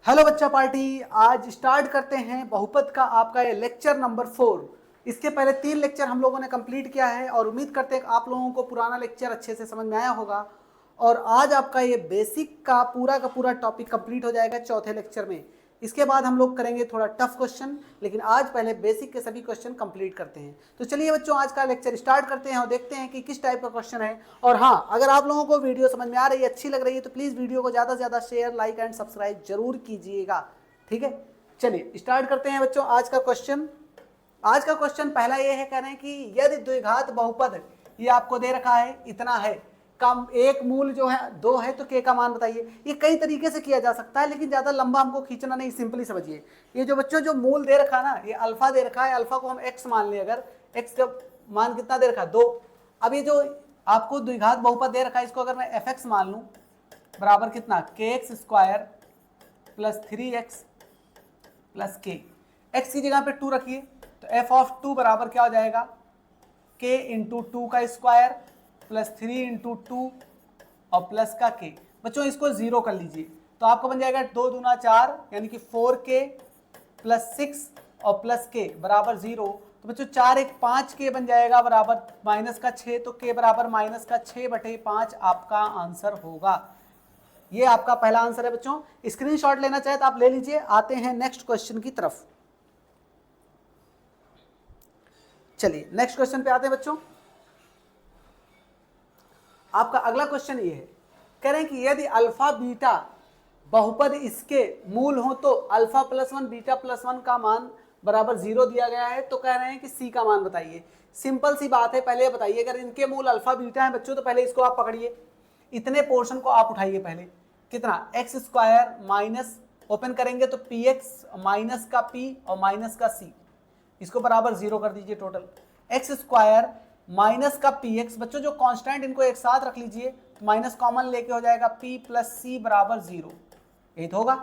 Hello बच्चा party, आज start करते हैं बहुपद का आपका ये लेक्चर नंबर 4। इसके पहले 3 लेक्चर हम लोगों ने कंप्लीट किया है और उम्मीद करते हैं कि आप लोगों को पुराना लेक्चर अच्छे से समझ में आया होगा। और आज आपका ये बेसिक का पूरा टॉपिक कंप्लीट हो जाएगा चौथे लेक्चर में। इसके बाद हम लोग करेंगे थोड़ा टफ क्वेश्चन, लेकिन आज पहले बेसिक के सभी क्वेश्चन कंप्लीट करते हैं। तो चलिए बच्चों, आज का लेक्चर स्टार्ट करते हैं और देखते हैं कि किस टाइप का क्वेश्चन है। और हाँ, अगर आप लोगों को वीडियो समझ में आ रही है, अच्छी लग रही है, तो प्लीज़ वीडियो को ज़्यादा से ज़्यादा शेयर, लाइक एंड सब्सक्राइब जरूर कीजिएगा। ठीक है, चलिए स्टार्ट करते हैं बच्चों आज का क्वेश्चन। आज का क्वेश्चन पहला ये है, कह रहे हैं कि यदि द्विघात बहुपद ये आपको दे रखा है, इतना है, कम एक मूल जो है 2 है, तो के का मान बताइए। ये कई तरीके से किया जा सकता है, लेकिन ज़्यादा लंबा हमको खींचना नहीं, सिंपली समझिए। ये जो बच्चों जो मूल दे रखा ना, ये अल्फा दे रखा है, अल्फा को हम एक्स मान लें, अगर एक्स का मान कितना दे रखा है 2। अब ये जो आपको द्विघात बहुपद दे रखा है, इसको अगर मैं एफ एक्स मान लूँ बराबर कितना के x square plus 3x plus के, एक्स की जगह पे 2 रखिए, तो एफ ऑफ 2 बराबर क्या हो जाएगा, के इंटू 2 का स्क्वायर प्लस 3 इंटू 2 और प्लस का के। बच्चों इसको 0 कर लीजिए, तो आपको बन जाएगा 2 दूना 4, यानी कि 4k प्लस 6 और प्लस के बराबर 0। तो बच्चों 4 1 5 के बन जाएगा बराबर माइनस का 6, तो के बराबर माइनस का 6/5 आपका आंसर होगा। ये आपका पहला आंसर है बच्चों। स्क्रीनशॉट लेना चाहे तो आप ले लीजिए। आते हैं नेक्स्ट क्वेश्चन की तरफ। चलिए नेक्स्ट क्वेश्चन पे आते हैं बच्चों। आपका अगला क्वेश्चन ये है, कह रहे हैं कि यदि अल्फा बीटा बहुपद इसके मूल हो तो अल्फा प्लस 1 बीटा प्लस 1 का मान बराबर 0 दिया गया है, तो कह रहे हैं कि सी का मान बताइए। सिंपल सी बात है, पहले बताइए, अगर इनके मूल अल्फा बीटा है बच्चों, तो पहले इसको आप पकड़िए, इतने पोर्शन को आप उठाइए। पहले कितना, एक्स स्क्वायर माइनस, ओपन करेंगे तो पी एक्स माइनस का पी और माइनस का सी, इसको बराबर 0 कर दीजिए। टोटल एक्स स्क्वायर माइनस का पी एक्स, बच्चों जो कांस्टेंट इनको एक साथ रख लीजिए, माइनस कॉमन लेके हो जाएगा पी प्लस सी बराबर 0। यही तो होगा,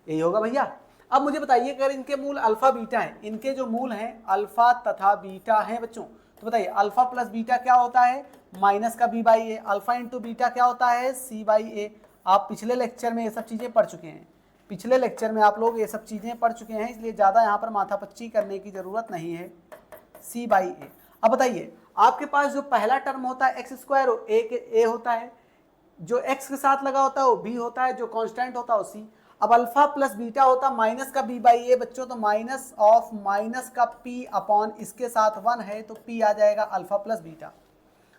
यही होगा भैया। अब मुझे बताइए, अगर इनके मूल अल्फा बीटा हैं, इनके जो मूल हैं अल्फा तथा बीटा हैं बच्चों, तो बताइए अल्फा प्लस बीटा क्या होता है, माइनस का B by A. Alpha into beta क्या होता है, सी बाई ए। आप पिछले लेक्चर में ये सब चीज़ें पढ़ चुके हैं, पिछले लेक्चर में आप लोग ये सब चीज़ें पढ़ चुके हैं, इसलिए ज़्यादा यहाँ पर माथापच्ची करने की ज़रूरत नहीं है। सी बाई ए। अब बताइए, आपके पास जो पहला टर्म होता है एक्स स्क्वायर, वो ए होता है, जो एक्स के साथ लगा होता है वो बी होता है, जो कांस्टेंट होता है वो सी। अब अल्फा प्लस बीटा होता माइनस का बी बाई ए बच्चों, तो माइनस ऑफ माइनस का पी अपॉन इसके साथ 1 है, तो पी आ जाएगा alpha plus beta.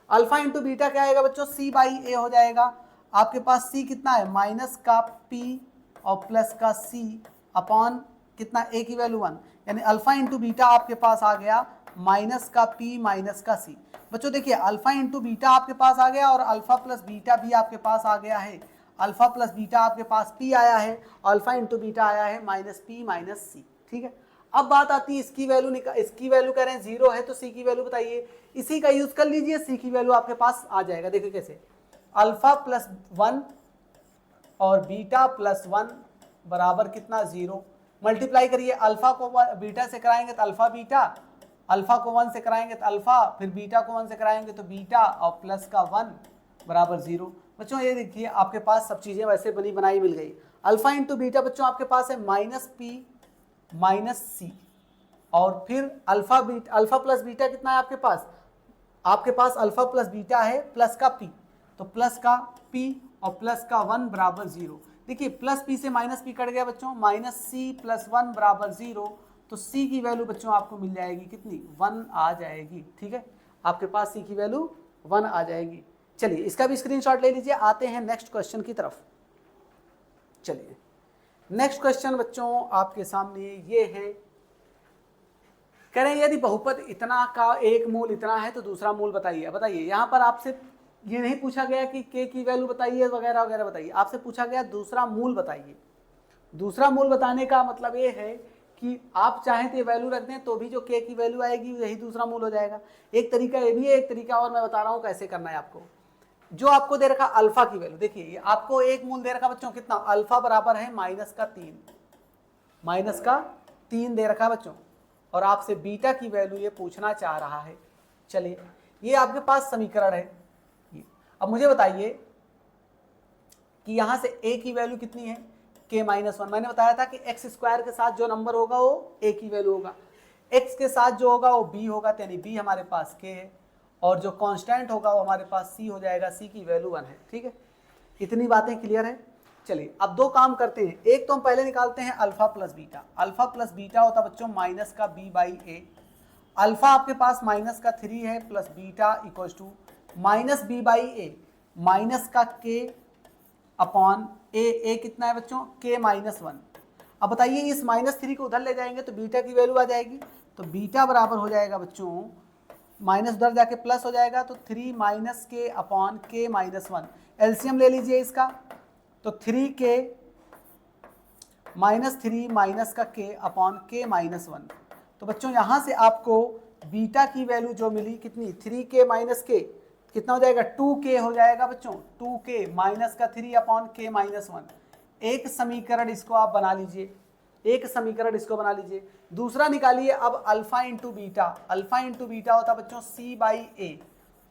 Alpha into beta क्या आएगा बच्चों, सी बाई ए हो जाएगा। आपके पास सी कितना है, माइनस का पी और प्लस का सी अपॉन कितना, ए की वैल्यू 1, यानी अल्फा इंटू बीटा आपके पास आ गया माइनस का पी माइनस का सी। बच्चों देखिए, अल्फा इंटू बीटा आपके पास आ गया और अल्फा प्लस बीटा भी आपके पास आ गया है। अल्फा प्लस बीटा आपके पास पी आया है, अल्फा इंटू बीटा आया है माइनस पी माइनस सी। ठीक है, अब बात आती है इसकी वैल्यू इसकी वैल्यू कह रहे हैं 0 है, तो सी की वैल्यू बताइए। इसी का यूज कर लीजिए, सी की वैल्यू आपके पास आ जाएगा। देखिए कैसे, अल्फा प्लस 1 और बीटा प्लस 1 बराबर कितना, 0। मल्टीप्लाई करिए, अल्फा को बीटा से कराएंगे तो अल्फा बीटा, अल्फा को 1 से कराएंगे तो अल्फा, फिर बीटा को 1 से कराएंगे तो बीटा, और प्लस का 1 बराबर 0। बच्चों ये देखिए, आपके पास सब चीज़ें वैसे बनी बनाई मिल गई। अल्फा इंटू बीटा बच्चों आपके पास है माइनस पी माइनस सी, और फिर अल्फा प्लस बीटा कितना है आपके पास अल्फा प्लस बीटा है प्लस का पी, तो प्लस का पी और प्लस का 1 बराबर 0। देखिए प्लस पी से माइनस पी कट गया बच्चों, माइनस सी प्लस 1 बराबर 0, तो सी की वैल्यू बच्चों आपको मिल जाएगी कितनी, 1 आ जाएगी। ठीक है, आपके पास सी की वैल्यू 1 आ जाएगी। चलिए इसका भी स्क्रीनशॉट ले लीजिए। आते हैं नेक्स्ट क्वेश्चन की तरफ। चलिए नेक्स्ट क्वेश्चन बच्चों आपके सामने ये है, कह रहे हैं यदि बहुपद इतना का एक मूल इतना है तो दूसरा मूल बताइए। बताइए, यहाँ पर आपसे ये नहीं पूछा गया कि के की वैल्यू बताइए वगैरह वगैरह बताइए, आपसे पूछा गया दूसरा मूल बताइए। दूसरा मूल बताने का मतलब ये है कि आप चाहें तो ये वैल्यू रख दें तो भी जो के की वैल्यू आएगी यही दूसरा मूल हो जाएगा। एक तरीका ये भी है, एक तरीका और मैं बता रहा हूँ कैसे करना है आपको। जो आपको दे रखा अल्फा की वैल्यू, देखिए आपको एक मूल दे रखा बच्चों कितना, अल्फा बराबर है माइनस का 3 दे रखा बच्चों, और आपसे बीटा की वैल्यू ये पूछना चाह रहा है। चलिए ये आपके पास समीकरण है। अब मुझे बताइए कि यहां से ए की वैल्यू कितनी है, k माइनस वन। मैंने बताया था कि एक्स स्क्वायर के साथ जो नंबर होगा वो a की वैल्यू होगा, x के साथ जो होगा वो b होगा, यानी b हमारे पास k है, और जो कांस्टेंट होगा वो हमारे पास c हो जाएगा, c की वैल्यू 1 है। ठीक है, इतनी बातें क्लियर है। चलिए अब दो काम करते हैं, एक तो हम पहले निकालते हैं alpha plus beta. Alpha plus beta होता बच्चों माइनस का b बाई ए। अल्फा आपके पास माइनस का 3 है plus beta equals to minus b by A, minus का k अपॉन ए कितना है बच्चों, k माइनस वन। अब बताइए इस -3 को उधर ले जाएंगे तो बीटा की वैल्यू आ जाएगी, तो बीटा बराबर हो जाएगा बच्चों, माइनस उधर जाके प्लस हो जाएगा, तो 3 माइनस के अपॉन के माइनस वन। एलसीएम ले लीजिए इसका, तो 3k -3 माइनस का k अपॉन के माइनस वन। तो बच्चों यहाँ से आपको बीटा की वैल्यू जो मिली कितनी, 3k माइनस के कितना हो जाएगा, 2k हो जाएगा बच्चों, 2k माइनस का 3 अपॉन के माइनस वन। एक समीकरण इसको आप बना लीजिए, एक समीकरण इसको बना लीजिए। दूसरा निकालिए अब alpha into beta. Alpha into beta होता है बच्चों c by A.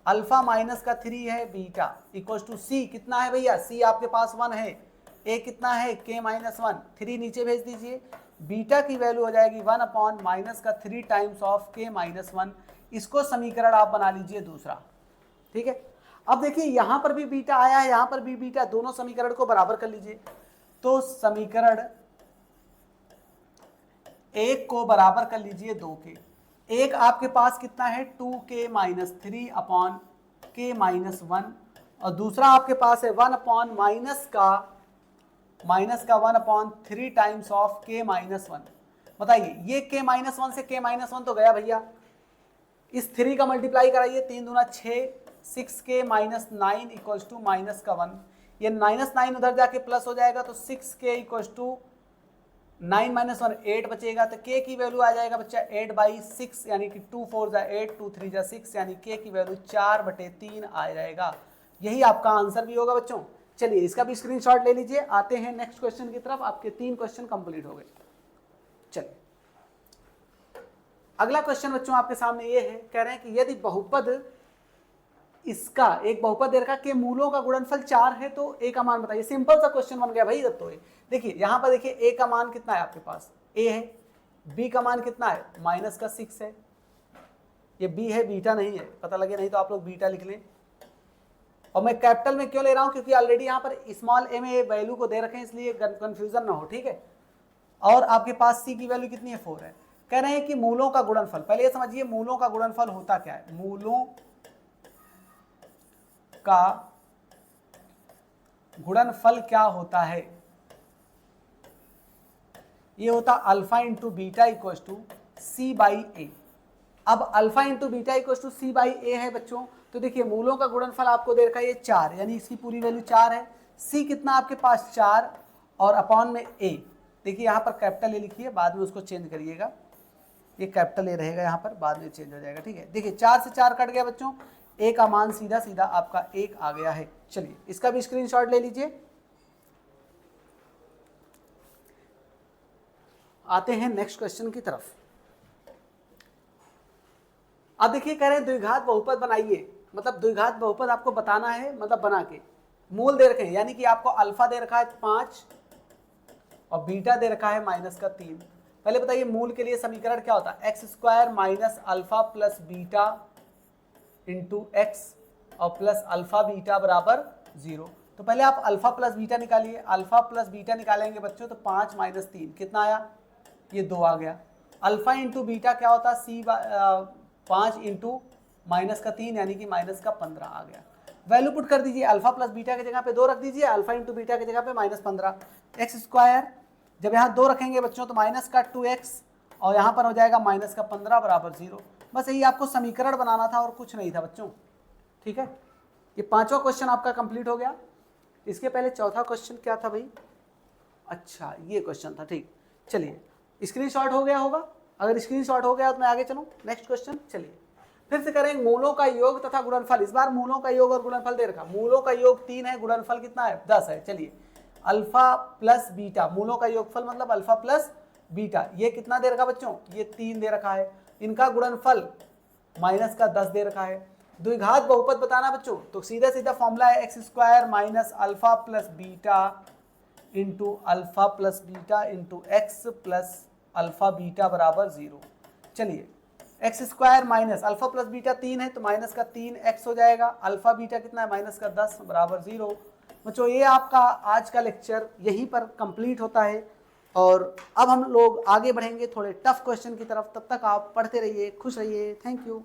Alpha minus का 3 है बीटा इक्वल्स टू c कितना है भैया, c आपके पास 1 है, a कितना है k माइनस वन, 3 नीचे भेज दीजिए। बीटा की वैल्यू हो जाएगी 1 अपॉन माइनस का 3 times of k minus one. इसको समीकरण आप बना लीजिए दूसरा। ठीक है, अब देखिए यहाँ पर भी बीटा आया है, यहाँ पर भी बीटा, दोनों समीकरण को बराबर कर लीजिए। तो समीकरण एक को बराबर कर लीजिए 2 के। एक आपके पास कितना है 2k minus 3 upon k minus one, और दूसरा आपके पास है 1 अपॉन माइनस का 1 upon 3 times of k minus one. बताइए ये k माइनस वन से k माइनस वन तो गया भैया, इस 3 का मल्टीप्लाई कराइए, 3 दूना 6, 6k minus 9 equals to minus का 1। ये माइनस 9 उधर जाके प्लस हो जाएगा, तो 6k इक्वल्स टू 9 माइनस 1 8 बचेगा, तो k की वैल्यू आ जाएगा बच्चा 8 बाई 6, यानी कि 2 4 जा 8, 2 3 जा 6, यानी k की वैल्यू 4/3 आ जाएगा। यही आपका आंसर भी होगा बच्चों। चलिए इसका भी स्क्रीनशॉट ले लीजिए। आते हैं नेक्स्ट क्वेश्चन की तरफ, आपके 3 क्वेश्चन कंप्लीट हो गए। चलिए अगला क्वेश्चन बच्चों आपके सामने ये है, कह रहे हैं कि यदि बहुपद इसका एक बहुपद दे रखा के मूलों का गुणनफल 4 है तो a का मान बताइए। सिंपल सा क्वेश्चन बन गया भाई जब तो। देखिए यहाँ पर देखिए a का मान कितना है आपके पास, a है, b का मान कितना है माइनस का 6 है, ये b है बीटा नहीं है, पता लगे नहीं तो आप लोग बीटा लिख लें। और मैं कैपिटल में क्यों ले रहा हूँ, क्योंकि ऑलरेडी यहाँ पर स्मॉल a में वैल्यू को दे रखे हैं, इसलिए कंफ्यूजन ना हो। ठीक है, और आपके पास c की वैल्यू कितनी है 4 है। कह रहे हैं कि मूलों का गुणनफल, पहले ये समझिए मूलों का गुणनफल होता क्या है। मूलों का गुणनफल क्या होता है, ये होता alpha into beta equals to C by A. अब alpha into beta equals to C by A है बच्चों, तो देखिए मूलों का गुणनफल आपको दे रखा है ये 4, यानी इसकी पूरी वैल्यू 4 है। सी कितना आपके पास 4, और अपॉन में ए, देखिए यहाँ पर कैपिटल ए लिखिए, बाद में उसको चेंज करिएगा, ये कैपिटल ए रहेगा यहाँ पर, बाद में चेंज हो जाएगा। ठीक है, देखिए 4 से 4 कट गया बच्चों, ए का मान सीधा सीधा आपका 1 आ गया है। चलिए इसका भी स्क्रीनशॉट ले लीजिए। आते हैं नेक्स्ट क्वेश्चन की तरफ। अब देखिए कह रहे हैं द्विघात बहुपद बनाइए, मतलब द्विघात बहुपद आपको बताना है, मतलब बना के मूल दे रखे हैं, यानी कि आपको अल्फा दे रखा है 5 और बीटा दे रखा है माइनस का 3। पहले बताइए मूल के लिए समीकरण क्या होता है, x² minus alpha plus beta into x और प्लस अल्फा बीटा बराबर 0। तो पहले आप अल्फा प्लस बीटा निकालिए। अल्फा प्लस बीटा निकालेंगे बच्चों तो 5 माइनस 3 कितना आया, ये 2 आ गया। अल्फा इंटू बीटा क्या होता है, 5 इंटू माइनस का 3 यानी कि माइनस का 15 आ गया। वैल्यू पुट कर दीजिए, अल्फा प्लस बीटा की जगह पे 2 रख दीजिए, अल्फा इंटू बीटा की जगह पे -15। x², जब यहाँ 2 रखेंगे बच्चों तो माइनस का 2x और यहाँ पर हो जाएगा माइनस का 15 बराबर 0। बस यही आपको समीकरण बनाना था और कुछ नहीं था बच्चों। ठीक है, ये 5वां क्वेश्चन आपका कंप्लीट हो गया। इसके पहले चौथा क्वेश्चन क्या था भाई, अच्छा ये क्वेश्चन था। ठीक, चलिए स्क्रीनशॉट हो गया होगा, अगर स्क्रीनशॉट हो गया तो मैं आगे चलूँ नेक्स्ट क्वेश्चन। चलिए फिर से करेंगे मूलों का योग तथा गुणनफल। इस बार मूलों का योग और गुणनफल दे रखा, मूलों का योग 3 है, गुणनफल कितना है 10 है। चलिए अल्फा प्लस बीटा, मूलों का योगफल मतलब अल्फा प्लस बीटा, ये कितना दे रखा बच्चों, ये 3 दे रखा है। इनका गुणनफल माइनस का 10 दे रखा है। द्विघात बहुपद बताना बच्चों, तो सीधा सीधा फॉर्मूला है x² minus alpha plus beta into alpha plus beta into x plus alpha beta बराबर 0। चलिए x square minus alpha plus beta 3 है तो माइनस का 3x हो जाएगा, अल्फ़ा बीटा कितना है माइनस का 10 बराबर 0। बच्चों ये आपका आज का लेक्चर यहीं पर कंप्लीट होता है और अब हम लोग आगे बढ़ेंगे थोड़े टफ क्वेश्चन की तरफ। तब तक आप पढ़ते रहिए, खुश रहिए। Thank you.